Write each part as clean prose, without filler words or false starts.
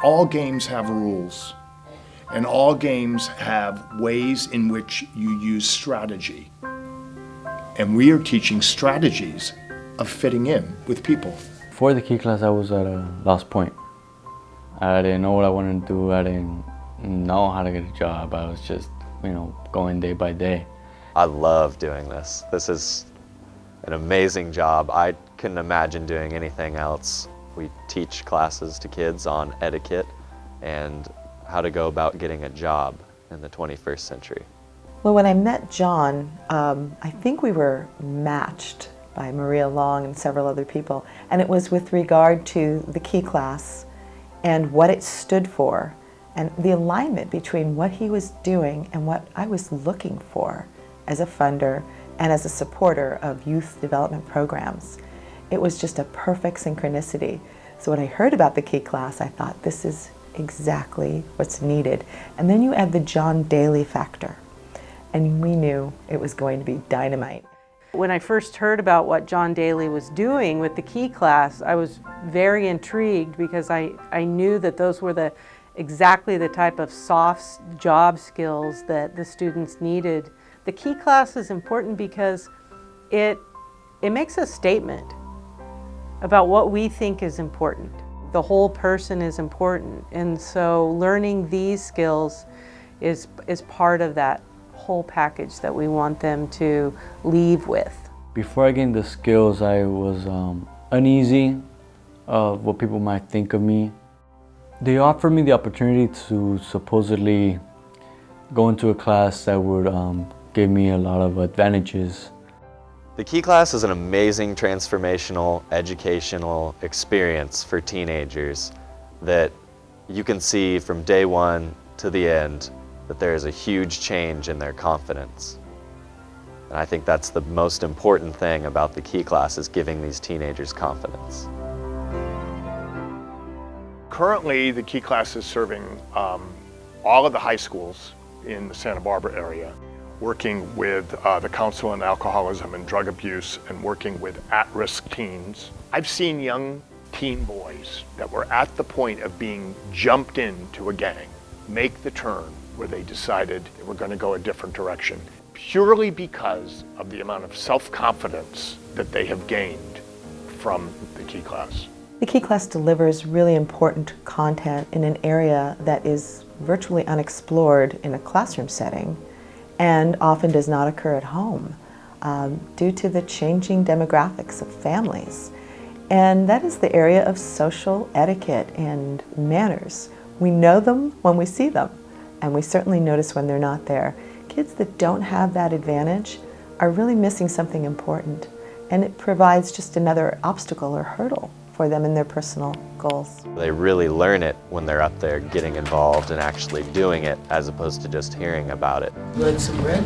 All games have rules, and all games have ways in which you use strategy. And we are teaching strategies of fitting in with people. For the key class, I was at a lost point. I didn't know what I wanted to do. I didn't know how to get a job. I was just, going day by day. I love doing this. This is an amazing job. I couldn't imagine doing anything else. We teach classes to kids on etiquette and how to go about getting a job in the 21st century. Well, when I met John, I think we were matched by Maria Long and several other people, and it was with regard to the key class and what it stood for, and the alignment between what he was doing and what I was looking for as a funder and as a supporter of youth development programs. It was just a perfect synchronicity. So when I heard about the key class, I thought, this is exactly what's needed. And then you add the John Daly factor, and we knew it was going to be dynamite. When I first heard about what John Daly was doing with the key class, I was very intrigued because I knew that those were exactly the type of soft job skills that the students needed. The key class is important because it makes a statement about what we think is important. The whole person is important, and so learning these skills is part of that whole package that we want them to leave with. Before I gained the skills, I was uneasy of what people might think of me. They offered me the opportunity to supposedly go into a class that would give me a lot of advantages. The Key class is an amazing transformational educational experience for teenagers that you can see from day one to the end that there is a huge change in their confidence. And I think that's the most important thing about the Key class, is giving these teenagers confidence. Currently, the Key class is serving all of the high schools in the Santa Barbara area, working with the Council on Alcoholism and Drug Abuse and working with at-risk teens. I've seen young teen boys that were at the point of being jumped into a gang make the turn where they decided they were going to go a different direction, purely because of the amount of self-confidence that they have gained from the Key class. The Key class delivers really important content in an area that is virtually unexplored in a classroom setting and often does not occur at home due to the changing demographics of families. And that is the area of social etiquette and manners. We know them when we see them, and we certainly notice when they're not there. Kids that don't have that advantage are really missing something important, and it provides just another obstacle or hurdle for them in their personal goals. They really learn it when they're up there getting involved and actually doing it, as opposed to just hearing about it. You like some bread?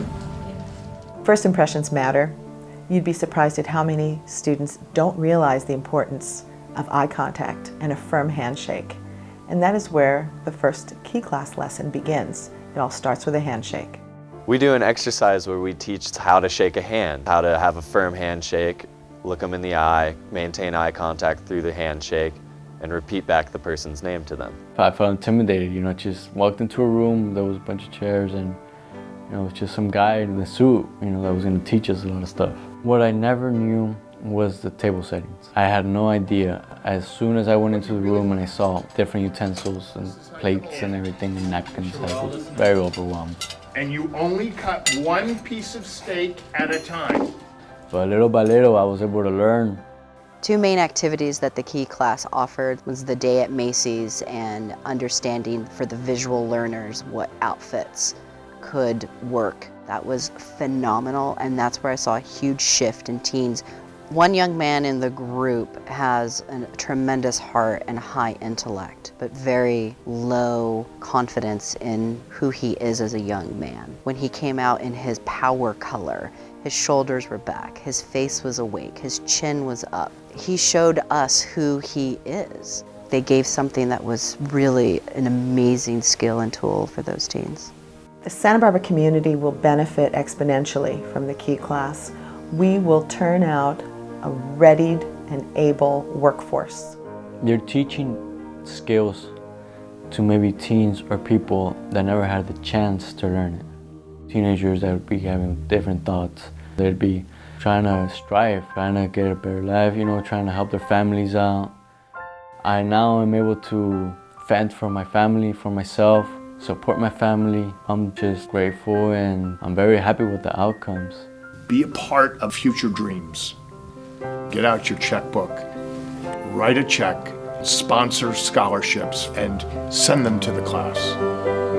First impressions matter. You'd be surprised at how many students don't realize the importance of eye contact and a firm handshake. And that is where the first Key class lesson begins. It all starts with a handshake. We do an exercise where we teach how to shake a hand, how to have a firm handshake, look them in the eye, maintain eye contact through the handshake, and repeat back the person's name to them. I felt intimidated, just walked into a room, there was a bunch of chairs, and it was just some guy in a suit, that was going to teach us a lot of stuff. What I never knew was the table settings. I had no idea. As soon as I went into the room and I saw different utensils and plates and everything and napkins, I was very overwhelmed. And you only cut one piece of steak at a time. But little by little, I was able to learn. Two main activities that the Key class offered was the day at Macy's and understanding for the visual learners what outfits could work. That was phenomenal, and that's where I saw a huge shift in teens. One young man in the group has a tremendous heart and high intellect, but very low confidence in who he is as a young man. When he came out in his power color, his shoulders were back, his face was awake, his chin was up. He showed us who he is. They gave something that was really an amazing skill and tool for those teens. The Santa Barbara community will benefit exponentially from the Key class. We will turn out a readied and able workforce. They're teaching skills to maybe teens or people that never had the chance to learn it. Teenagers that would be having different thoughts. They'd be trying to strive, trying to get a better life, trying to help their families out. I now am able to fend for my family, for myself, support my family. I'm just grateful and I'm very happy with the outcomes. Be a part of future dreams. Get out your checkbook, write a check, sponsor scholarships, and send them to the class.